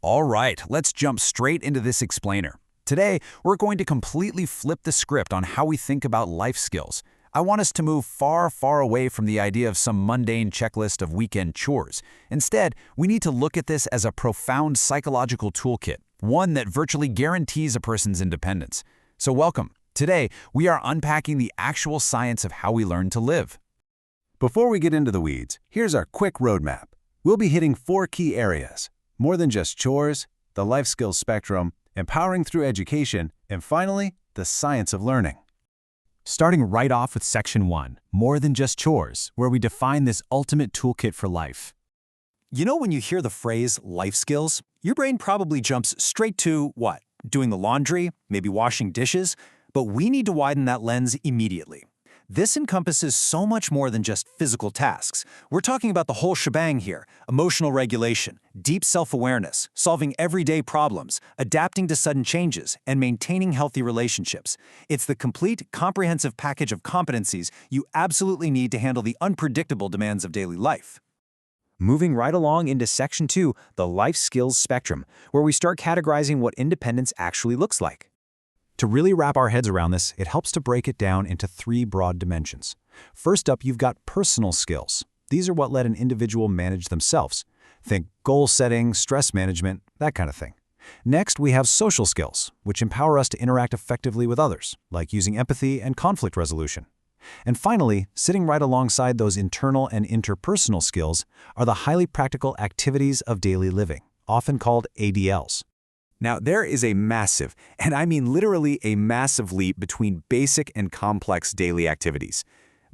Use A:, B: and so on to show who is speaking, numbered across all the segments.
A: All right, let's jump straight into this explainer. Today, we're going to completely flip the script on how we think about life skills. I want us to move far, far away from the idea of some mundane checklist of weekend chores. Instead, we need to look at this as a profound psychological toolkit, one that virtually guarantees a person's independence. So welcome. Today, we are unpacking the actual science of how we learn to live.
B: Before we get into the weeds, here's our quick roadmap. We'll be hitting 4 key areas: more than just chores, the life skills spectrum, empowering through education, and finally, the science of learning.
C: Starting right off with Section 1, more than just chores, where we define this ultimate toolkit for life.
D: You know, when you hear the phrase life skills, your brain probably jumps straight to what? Doing the laundry, maybe washing dishes, but we need to widen that lens immediately. This encompasses so much more than just physical tasks. We're talking about the whole shebang here: emotional regulation, deep self-awareness, solving everyday problems, adapting to sudden changes, and maintaining healthy relationships. It's the complete, comprehensive package of competencies you absolutely need to handle the unpredictable demands of daily life.
E: Moving right along into Section 2, the life skills spectrum, where we start categorizing what independence actually looks like. To really wrap our heads around this, it helps to break it down into 3 broad dimensions. First up, you've got personal skills. These are what let an individual manage themselves. Think goal setting, stress management, that kind of thing. Next, we have social skills, which empower us to interact effectively with others, like using empathy and conflict resolution. And finally, sitting right alongside those internal and interpersonal skills are the highly practical activities of daily living, often called ADLs.
F: Now, there is a massive, and I mean literally a massive leap between basic and complex daily activities.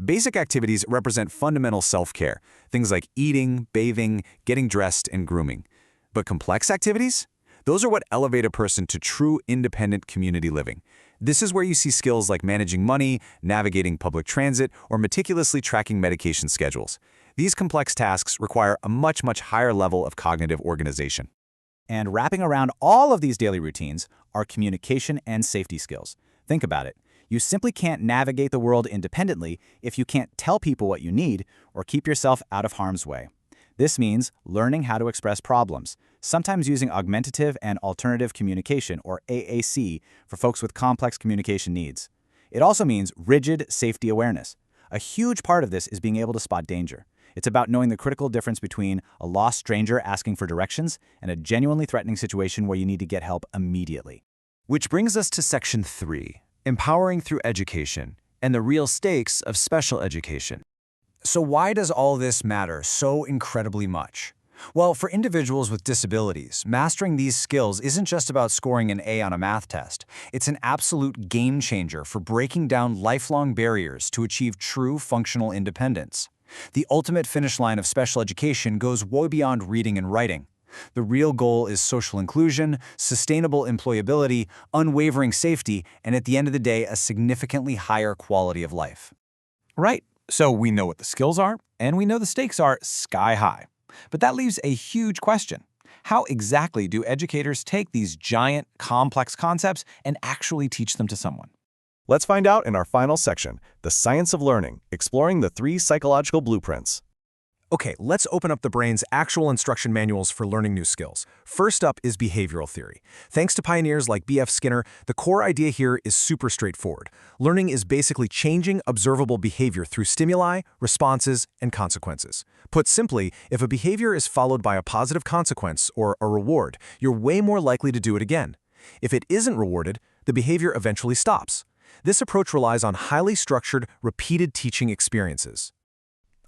F: Basic activities represent fundamental self-care, things like eating, bathing, getting dressed, and grooming. But complex activities? Those are what elevate a person to true independent community living. This is where you see skills like managing money, navigating public transit, or meticulously tracking medication schedules. These complex tasks require a much, much higher level of cognitive organization.
C: And wrapping around all of these daily routines are communication and safety skills. Think about it. You simply can't navigate the world independently if you can't tell people what you need or keep yourself out of harm's way. This means learning how to express problems, sometimes using augmentative and alternative communication, or AAC, for folks with complex communication needs. It also means rigid safety awareness. A huge part of this is being able to spot danger. It's about knowing the critical difference between a lost stranger asking for directions and a genuinely threatening situation where you need to get help immediately.
B: Which brings us to Section 3, empowering through education, and the real stakes of special education.
A: So why does all this matter so incredibly much? Well, for individuals with disabilities, mastering these skills isn't just about scoring an A on a math test. It's an absolute game changer for breaking down lifelong barriers to achieve true functional independence. The ultimate finish line of special education goes way beyond reading and writing. The real goal is social inclusion, sustainable employability, unwavering safety, and at the end of the day, a significantly higher quality of life.
C: Right. So we know what the skills are, and we know the stakes are sky high. But that leaves a huge question. How exactly do educators take these giant, complex concepts and actually teach them to someone?
G: Let's find out in our final section, the science of learning, exploring the 3 psychological blueprints.
H: Okay, let's open up the brain's actual instruction manuals for learning new skills. First up is behavioral theory. Thanks to pioneers like B.F. Skinner, the core idea here is super straightforward. Learning is basically changing observable behavior through stimuli, responses, and consequences. Put simply, if a behavior is followed by a positive consequence or a reward, you're way more likely to do it again. If it isn't rewarded, the behavior eventually stops. This approach relies on highly structured, repeated teaching experiences.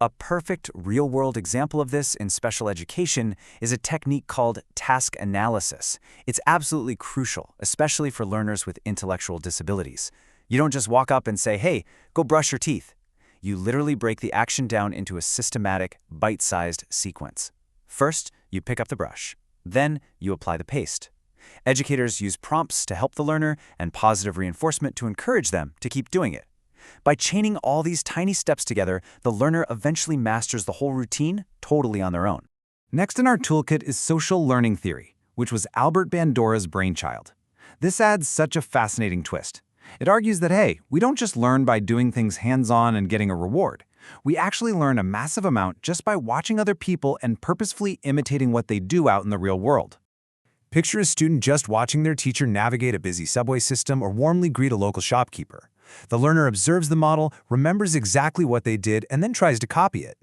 E: A perfect real-world example of this in special education is a technique called task analysis. It's absolutely crucial, especially for learners with intellectual disabilities. You don't just walk up and say, "Hey, go brush your teeth." You literally break the action down into a systematic, bite-sized sequence. First, you pick up the brush. Then, you apply the paste. Educators use prompts to help the learner and positive reinforcement to encourage them to keep doing it. By chaining all these tiny steps together, the learner eventually masters the whole routine totally on their own.
C: Next in our toolkit is social learning theory, which was Albert Bandura's brainchild. This adds such a fascinating twist. It argues that, hey, we don't just learn by doing things hands-on and getting a reward. We actually learn a massive amount just by watching other people and purposefully imitating what they do out in the real world.
H: Picture a student just watching their teacher navigate a busy subway system or warmly greet a local shopkeeper. The learner observes the model, remembers exactly what they did, and then tries to copy it.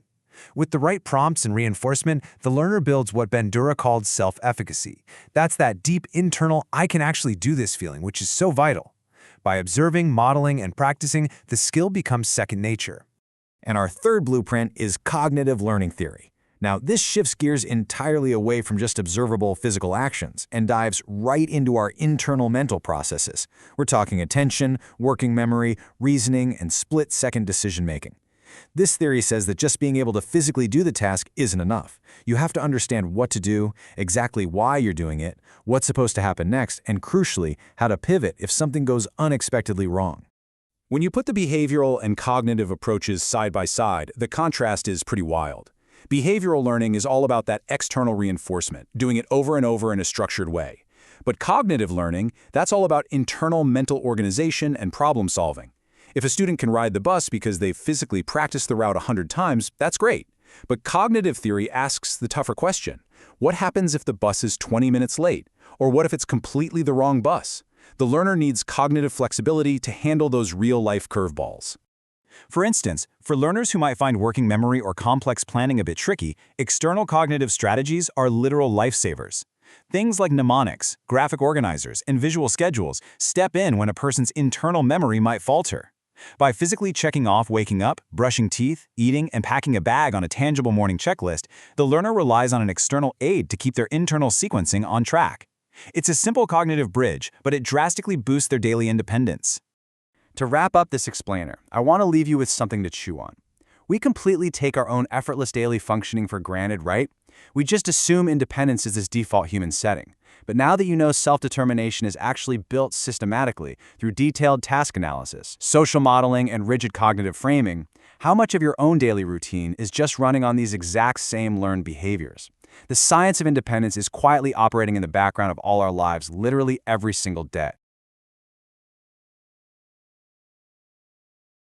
H: With the right prompts and reinforcement, the learner builds what Bandura called self-efficacy. That's that deep internal, I can actually do this feeling, which is so vital. By observing, modeling, and practicing, the skill becomes second nature.
E: And our third blueprint is cognitive learning theory. Now, this shifts gears entirely away from just observable physical actions and dives right into our internal mental processes. We're talking attention, working memory, reasoning, and split-second decision-making. This theory says that just being able to physically do the task isn't enough. You have to understand what to do, exactly why you're doing it, what's supposed to happen next, and crucially, how to pivot if something goes unexpectedly wrong.
F: When you put the behavioral and cognitive approaches side by side, the contrast is pretty wild. Behavioral learning is all about that external reinforcement, doing it over and over in a structured way. But cognitive learning, that's all about internal mental organization and problem solving. If a student can ride the bus because they've physically practiced the route 100 times, that's great. But cognitive theory asks the tougher question. What happens if the bus is 20 minutes late? Or what if it's completely the wrong bus? The learner needs cognitive flexibility to handle those real-life curveballs.
E: For instance, for learners who might find working memory or complex planning a bit tricky, external cognitive strategies are literal lifesavers. Things like mnemonics, graphic organizers, and visual schedules step in when a person's internal memory might falter. By physically checking off waking up, brushing teeth, eating, and packing a bag on a tangible morning checklist, the learner relies on an external aid to keep their internal sequencing on track. It's a simple cognitive bridge, but it drastically boosts their daily independence.
A: To wrap up this explainer, I want to leave you with something to chew on. We completely take our own effortless daily functioning for granted, right? We just assume independence is this default human setting. But now that you know self-determination is actually built systematically through detailed task analysis, social modeling, and rigid cognitive framing, how much of your own daily routine is just running on these exact same learned behaviors? The science of independence is quietly operating in the background of all our lives literally every single day.